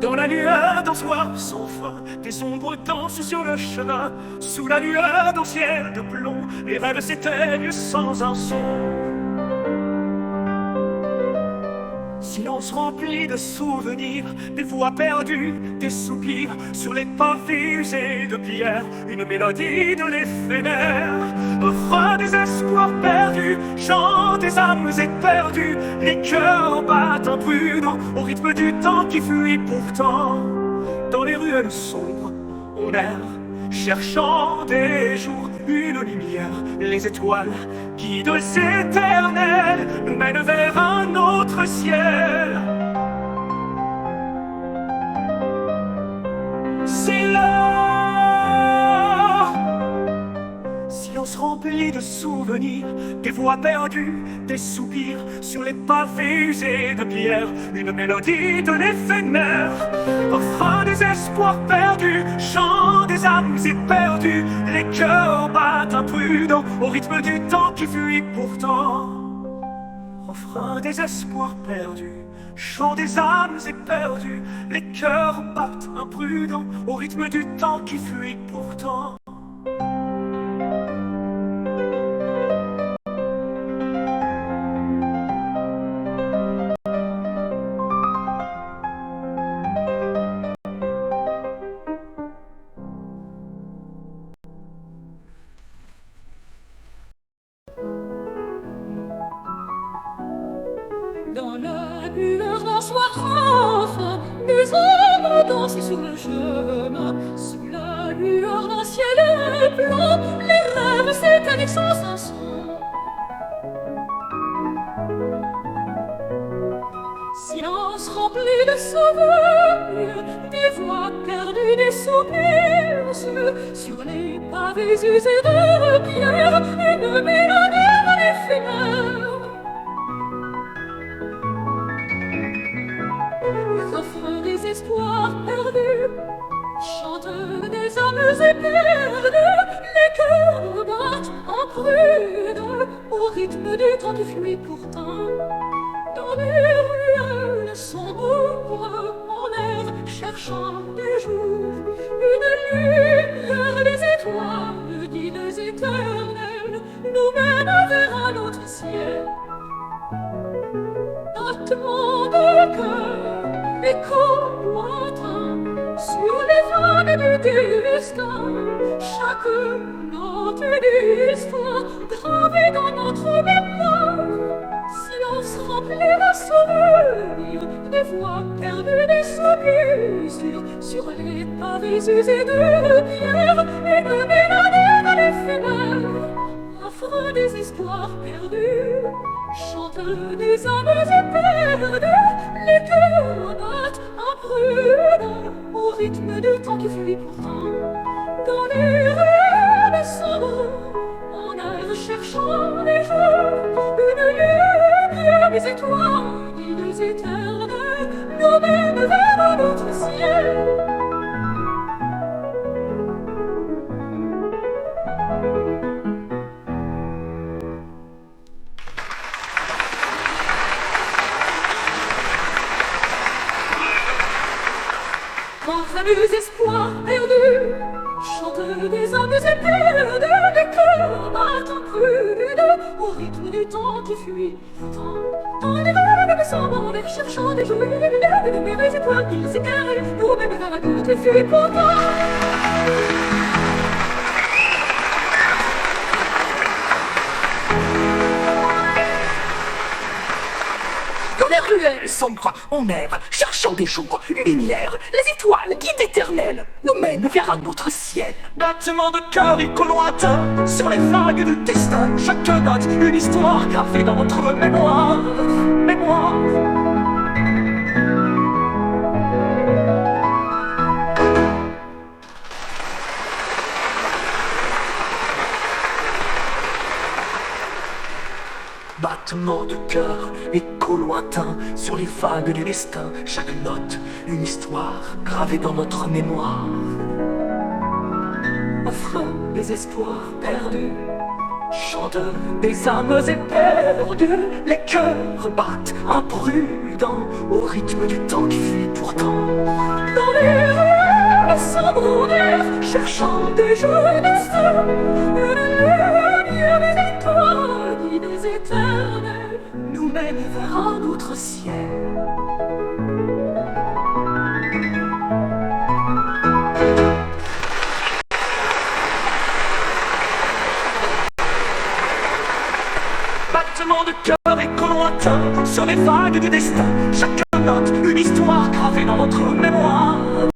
Dans la lueur d'un soir sans fin, des ombres dansent sur le chemin. Sous la lueur d'un ciel de plomb, les rêves s'éteignent sans un son. Silence rempli de souvenirs, des voix perdues, des soupirs sur les pavés usés de pierre, une mélodie de l'éphémère. Refrain des espoirs perdus, chant des âmes éperdues, les cœurs battent imprudents au rythme du temps qui fuit pourtant. Dans les ruelles sombres, on erre, cherchant des jours, une lumière, les étoiles, guides éternels, nous mènent vers un autre ciel. C'est là, silence rempli de souvenirs, des voix perdues, des soupirs sur les pavés usés de pierre, une mélodie de l'éphémère. Refrain des espoirs perdus, chant des âmes éperdues, les cœurs battent imprudents au rythme du temps qui fuit pourtant. Refrain des espoirs perdus, chant des âmes éperdues, les cœurs battent imprudents au rythme du temps qui fuit pourtant. Dans la lueur d'un soir enfin, des ombres dansent sur le chemin. Sous la lueur d'un ciel blanc, les rêves s'éteignent sans un son. Silence rempli de souvenirs, des voix perdues, des soupirs sur les pavés usés de pierre, une mélodie éphémère. Refrain des espoirs perdus, chante des âmes éperdues, les cœurs battent en prudent au rythme du temps qui fuit pourtant. Dans les ruelles sombres, en air cherchant des jours, une lumière des étoiles, guides éternels, nous mène vers un autre ciel. Battement de cœur, écho lointain, sur les vagues du destin, chaque note d'une histoire gravée dans notre mémoire. Silence rempli de souvenirs, des voix perdues, des soupirs sur les pavés usés de pierre, et de mélodies de l'éphémère. Refrain des espoirs perdus, chante des âmes éperdues, les cœurs battent imprudents au rythme du temps qui fuit pourtant. Dans les ruelles sombres, en air cherchant des jours, une lumière des étoiles, guides éternels, nous mènent vers un autre ciel. Enfin les espoirs perdus, chante des âmes éperdues, des cœurs battent imprudents au rythme du temps qui fuit pourtant. Dans les vagues sombres, cherchant des jours, une lumière de mes étoiles, ils s'éclairent, nous mènent vers un autre qui fuit pourtant. Dans les ruelles sombres, on erre, cherchant des jours, une lumière, les étoiles, guides éternels, nous mènent vers un autre ciel. Battement de cœur écho lointain, sur les vagues du destin, chaque note, une histoire gravée dans notre mémoire. Mémoire. Battement de cœur, écho lointain, sur les vagues du destin, chaque note, une histoire gravée dans notre mémoire. Refrain des espoirs perdus, chante des âmes éperdues, les cœurs battent imprudents au rythme du temps qui fuit pourtant. les ruelles s'abandonnèrent, cherchant des jeux d'estin, une lumière des étoiles, guides éternelles, nous mène vers un autre ciel. Battement de cœur écho lointain sur les vagues du destin. Chaque note, une histoire gravée dans notre mémoire.